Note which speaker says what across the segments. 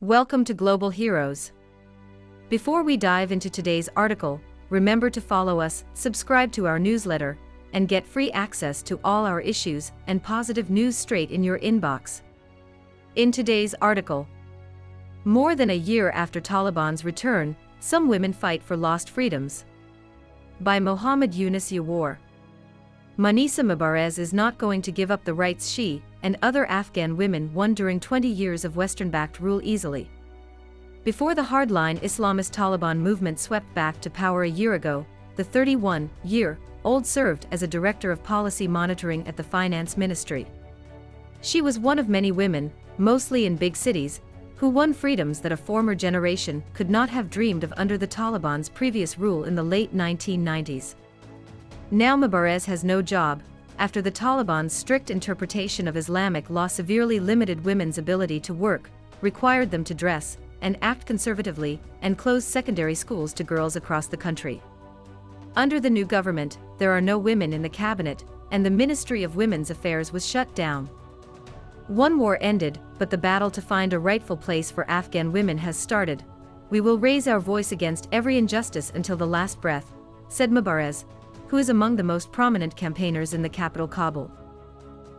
Speaker 1: Welcome to Global Heroes. Before we dive into today's article, remember to follow us, subscribe to our newsletter, and get free access to all our issues and positive news straight in your inbox. In today's article, more than a year after Taliban's return, some women fight for lost freedoms. By Mohammed Yunus Yawar. Monesa Mubarez is not going to give up the rights she and other Afghan women won during 20 years of Western-backed rule easily. Before the hardline Islamist Taliban movement swept back to power a year ago, the 31-year-old served as a director of policy monitoring at the finance ministry. She was one of many women, mostly in big cities, who won freedoms that a former generation could not have dreamed of under the Taliban's previous rule in the late 1990s. Now Mubarez has no job, after the Taliban's strict interpretation of Islamic law severely limited women's ability to work, required them to dress and act conservatively, and closed secondary schools to girls across the country. Under the new government, there are no women in the cabinet, and the Ministry of Women's Affairs was shut down. One war ended, but the battle to find a rightful place for Afghan women has started. We will raise our voice against every injustice until the last breath, said Mubarez, who is among the most prominent campaigners in the capital Kabul.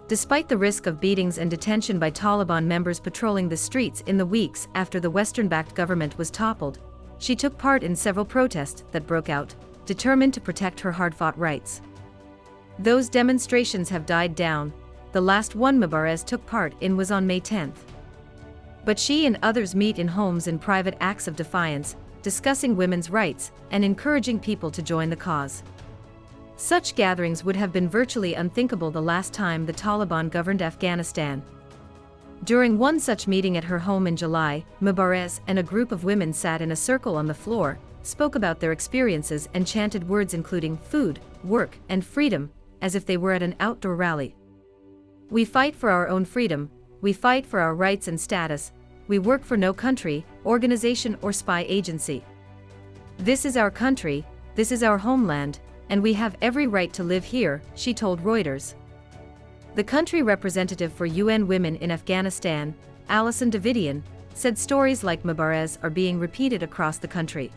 Speaker 1: Despite the risk of beatings and detention by Taliban members patrolling the streets in the weeks after the Western-backed government was toppled, she took part in several protests that broke out, determined to protect her hard-fought rights. Those demonstrations have died down. The last one Mubarez took part in was on May 10th. But she and others meet in homes in private acts of defiance, discussing women's rights and encouraging people to join the cause. Such gatherings would have been virtually unthinkable the last time the Taliban governed Afghanistan. During one such meeting at her home in July, Mubarez and a group of women sat in a circle on the floor, spoke about their experiences and chanted words including food, work, and freedom, as if they were at an outdoor rally. We fight for our own freedom, we fight for our rights and status, we work for no country, organization or spy agency. This is our country, this is our homeland, and we have every right to live here, she told Reuters. The country representative for UN Women in Afghanistan, Alison Davidian, said stories like Mubarez are being repeated across the country.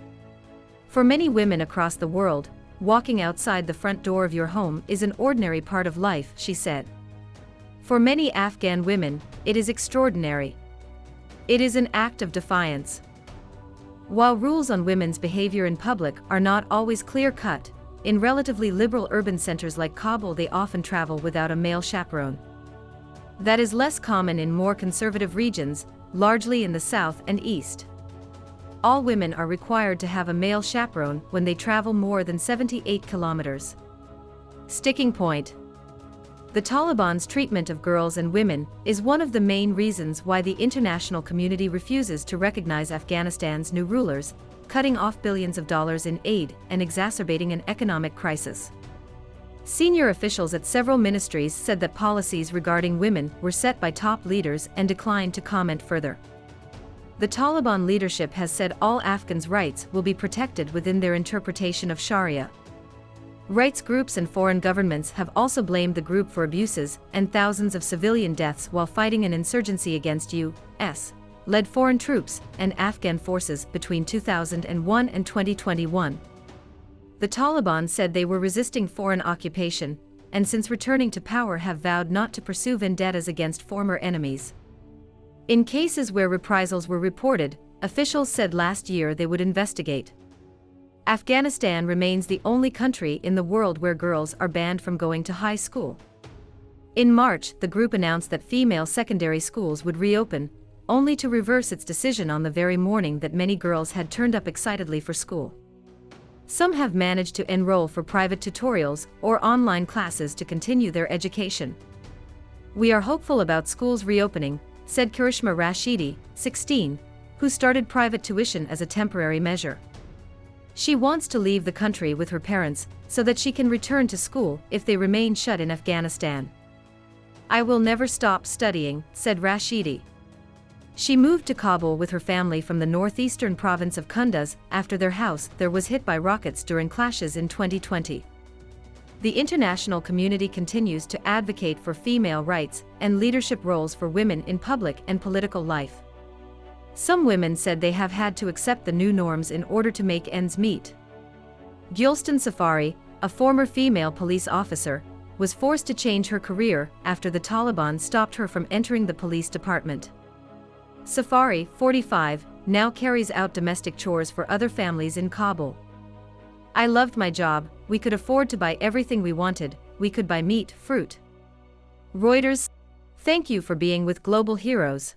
Speaker 1: For many women across the world, walking outside the front door of your home is an ordinary part of life, she said. For many Afghan women, it is extraordinary. It is an act of defiance. While rules on women's behavior in public are not always clear-cut, in relatively liberal urban centers like Kabul they often travel without a male chaperone. That is less common in more conservative regions, largely in the south and east. All women are required to have a male chaperone when they travel more than 78 kilometers. Sticking point. The Taliban's treatment of girls and women is one of the main reasons why the international community refuses to recognize Afghanistan's new rulers, cutting off billions of dollars in aid and exacerbating an economic crisis. Senior officials at several ministries said that policies regarding women were set by top leaders and declined to comment further. The Taliban leadership has said all Afghans' rights will be protected within their interpretation of Sharia. Rights groups and foreign governments have also blamed the group for abuses and thousands of civilian deaths while fighting an insurgency against U.S.-led foreign troops and Afghan forces between 2001 and 2021. The Taliban said they were resisting foreign occupation, and since returning to power have vowed not to pursue vendettas against former enemies. In cases where reprisals were reported, officials said last year they would investigate. Afghanistan remains the only country in the world where girls are banned from going to high school. In March, the group announced that female secondary schools would reopen, only to reverse its decision on the very morning that many girls had turned up excitedly for school. Some have managed to enroll for private tutorials or online classes to continue their education. We are hopeful about schools reopening, said Karishma Rashidi, 16, who started private tuition as a temporary measure. She wants to leave the country with her parents so that she can return to school if they remain shut in Afghanistan. I will never stop studying, said Rashidi. She moved to Kabul with her family from the northeastern province of Kunduz after their house there was hit by rockets during clashes in 2020. The international community continues to advocate for female rights and leadership roles for women in public and political life. Some women said they have had to accept the new norms in order to make ends meet. Gulstan Safari, a former female police officer, was forced to change her career after the Taliban stopped her from entering the police department. Safari, 45, now carries out domestic chores for other families in Kabul. I loved my job, we could afford to buy everything we wanted, we could buy meat, fruit. Reuters. Thank you for being with Global Heroes.